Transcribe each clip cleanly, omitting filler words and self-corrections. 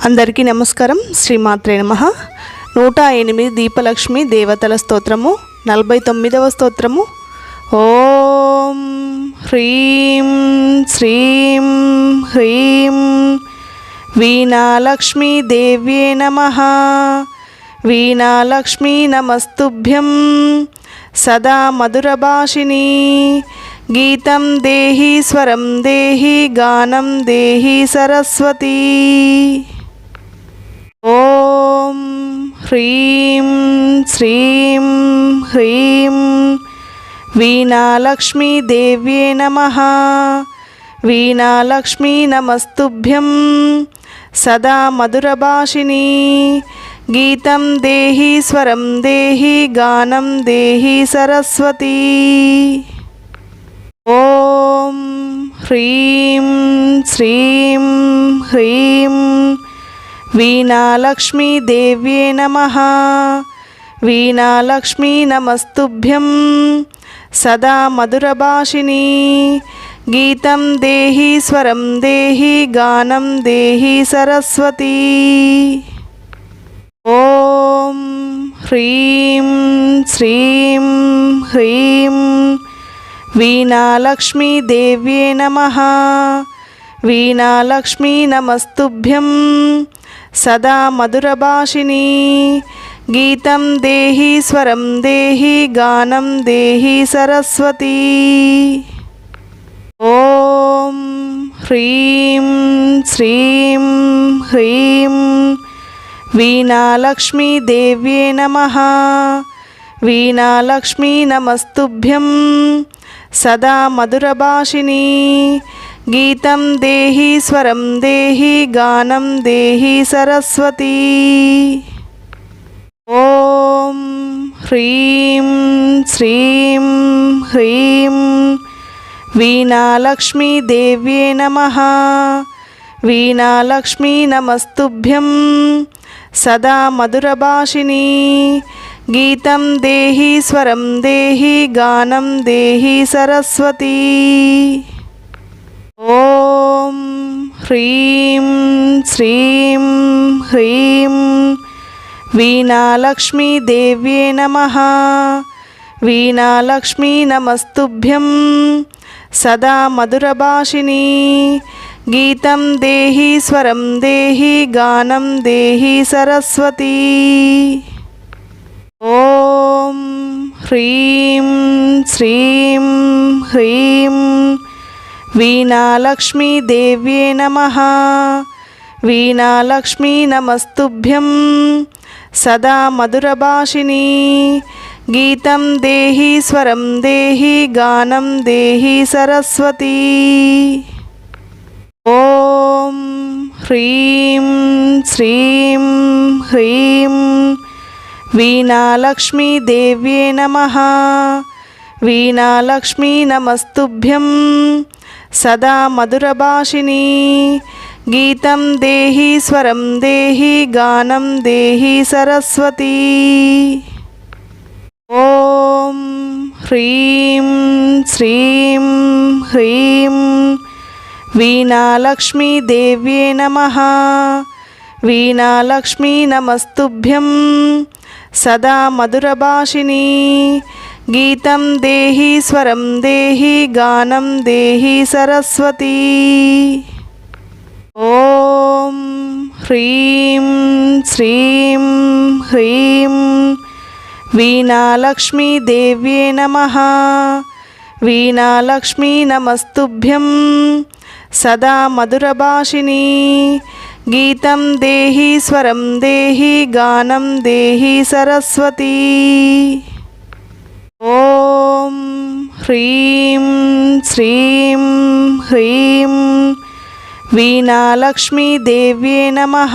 అందరికీ నమస్కారం. శ్రీమాత్రే నమః. 108 దీపలక్ష్మి దేవతల స్తోత్రము 49వ స్తోత్రము. ఓం హ్రీం శ్రీం హ్రీం వీణాలక్ష్మీ దేవ్యే నమః. వీణాలక్ష్మీ నమస్తుభ్యం సదా మధురభాషిణీ. గీతం దేహి స్వరం దేహి గానం దేహి సరస్వతీ. ఓం హ్రీం శ్రీం హ్రీం వీణాలక్ష్మీ దేవ్యే నమః. వీణాలక్ష్మీ నమస్తుభ్యం సదా మధురభాషిణీ. గీతం దేహి స్వరం దేహి గానం దేహి సరస్వతీ. ఓం హ్రీం శ్రీం హ్రీం వీణాలక్ష్మీ దేవ్యే నమః. వీణాలక్ష్మీ నమస్తుభ్యం సదా మధురభాషిణీ. గీతం దేహి స్వరం దేహి గానం దేహి సరస్వతీ. ఓం హ్రీం శ్రీం హ్రీం వీణాలక్ష్మీ దేవ్యే నమః. వీణాలక్ష్మీ నమస్తుభ్యం సదా మధురభాషిణీ. గీతం దేహి స్వరం దేహి గానం దేహి సరస్వతీ. ఓం హ్రీం శ్రీం హ్రీం వీణాలక్ష్మీ దేవ్యే నమః. వీణాలక్ష్మీ నమస్తుభ్యం సదా మధురభాషిణీ. గీతం దేహి స్వరం దేహి గానం దేహి సరస్వతీ. ఓం హ్రీం శ్రీం హ్రీం వీణాలక్ష్మీ దేవ్యే నమః. వీణాలక్ష్మీ నమస్తుభ్యం సదా మధురభాషిణీ. గీతం దేహి స్వరం దేహి గానం దేహి సరస్వతీ. ఓం హ్రీం శ్రీం హ్రీం వీణాలక్ష్మీ దేవ్యే నమః. వీణాలక్ష్మీ నమస్తుభ్యం సదా మధురభాషిణీ. గీతం దేహి స్వరం దేహి గానం దేహి సరస్వతీ. ఓం హ్రీం శ్రీం హ్రీం వీణాలక్ష్మీ దేవ్యే నమః. వీణాలక్ష్మీ నమస్తుభ్యం సదా మధురభాషిణీ. గీతం దేహి స్వరం దేహి గానం దేహి సరస్వతీ. ఓం హ్రీం శ్రీం హ్రీం వీణాలక్ష్మీ దేవ్యే నమః. వీణాలక్ష్మీ నమస్తుభ్యం సదా మధురభాషిణీ. గీతం దేహి స్వరం దేహి గానం దేహి సరస్వతీ. ఓం హ్రీం శ్రీం హ్రీం వీణాలక్ష్మీ దేవ్యే నమః. వీణాలక్ష్మీ నమస్తుభ్యం సదా మధురభాషినీ. గీతం దేహి స్వరం దేహి గానం దేహి సరస్వతీ. ఓం హ్రీం శ్రీం హ్రీం వీణాలక్ష్మీ దేవ్యే నమః. వీణాలక్ష్మీ నమస్తుభ్యం సదా మధురభాషినీ. గీతం దేహి స్వరం దేహి గానం దేహి సరస్వతీ. ఓం హ్రీం శ్రీం హ్రీం వీణాలక్ష్మీ దేవ్యే నమః.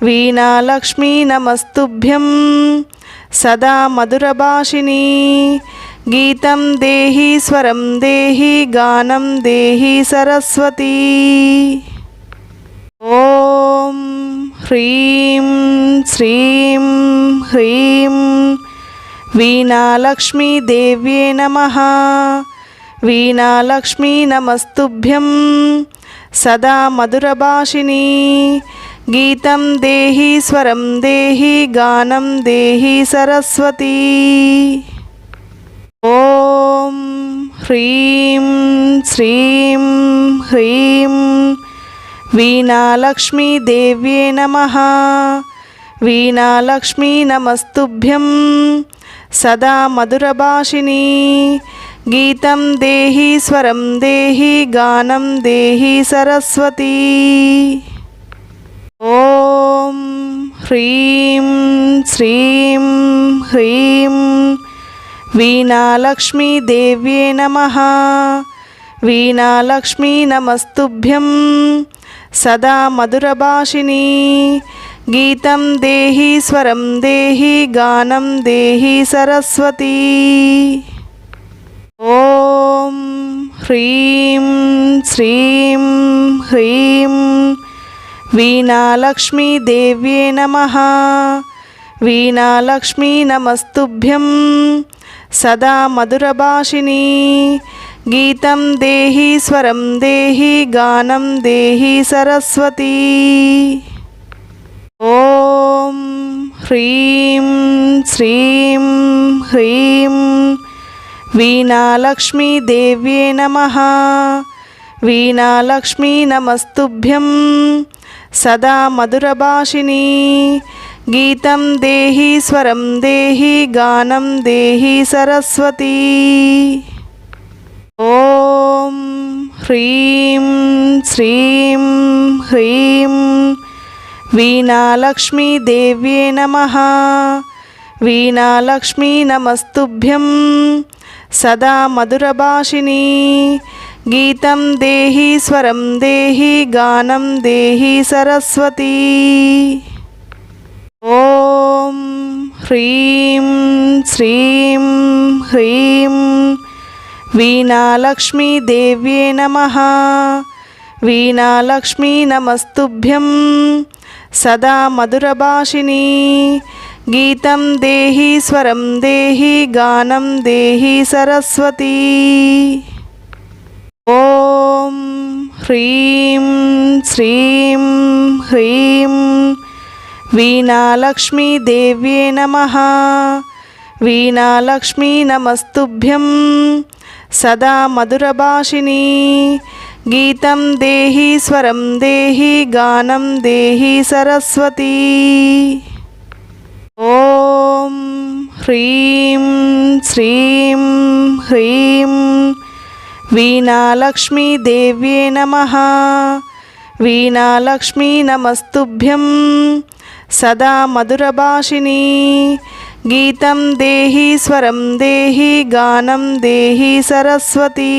వీణాలక్ష్మీ నమస్తుభ్యం సదా మధురభాషినీ. గీతం దేహి స్వరం దేహి గానం దేహి సరస్వతీ. ఓం హ్రీం శ్రీం హ్రీం వీణాలక్ష్మీ దేవ్యే నమః. వీణాలక్ష్మీ నమస్తుభ్యం సదా మధురభాషిణీ గీతం దేహి స్వరం దేహి గానం దేహి సరస్వతీ. ఓం హ్రీం శ్రీం హ్రీం వీణాలక్ష్మీదేవ్యే నమః. వీణాలక్ష్మీ నమస్తుభ్యం సదా మధురభాషిణీ. గీతం దేహి స్వరం దేహి గానం దేహి సరస్వతీ. ఓం హ్రీం శ్రీం హ్రీం వీణాలక్ష్మీదేవ్యే నమః. వీణాలక్ష్మీ నమస్తుభ్యం సదా మధురభాషిణీ. గీతం దేహి స్వరం దేహి గానం దేహి సరస్వతీ. ఓం హ్రీం శ్రీం హ్రీం వీణాలక్ష్మీదేవ్యే నమః. వీణాలక్ష్మీ నమస్తుభ్యం సదా మధురభాషిణీ. గీతం దేహి స్వరం దేహి గానం దేహి సరస్వతీ. ఓం హ్రీం శ్రీం హ్రీం వీణాలక్ష్మీదేవ్యే నమః. వీణాలక్ష్మీ నమస్తుభ్యం సదా మధురభాషిణీ. గీతం దేహి స్వరం దేహి గానం దేహి సరస్వతీ. ఓం హ్రీం శ్రీం హ్రీం వీణాలక్ష్మీదేవ్యే నమః. వీణాలక్ష్మీ నమస్తుభ్యం సదా మధురభాషిణీ. గీతం దేహి స్వరం దేహి గానం దేహి సరస్వతీ. ఓం హ్రీం శ్రీం హ్రీం వీణాలక్ష్మీదేవ్యే నమః. వీణాలక్ష్మీ నమస్తుభ్యం సదా మధురభాషిణీ. గీతం దేహి స్వరం దేహి గానం దేహి సరస్వతీ. ఓం హ్రీం శ్రీం హ్రీం వీణాలక్ష్మీదేవ్యే నమః. వీణాలక్ష్మీ నమస్తుభ్యం సదా మధురభాషిణీ. గీతం దేహి స్వరం దేహి గానం దేహి సరస్వతీ. ఓం హ్రీం శ్రీం హ్రీం వీణాలక్ష్మీదేవ్యే నమః. వీణాలక్ష్మీ నమస్తుభ్యం సదా మధురభాషిణీ. గీతం దేహి స్వరం దేహి గానం దేహి సరస్వతీ.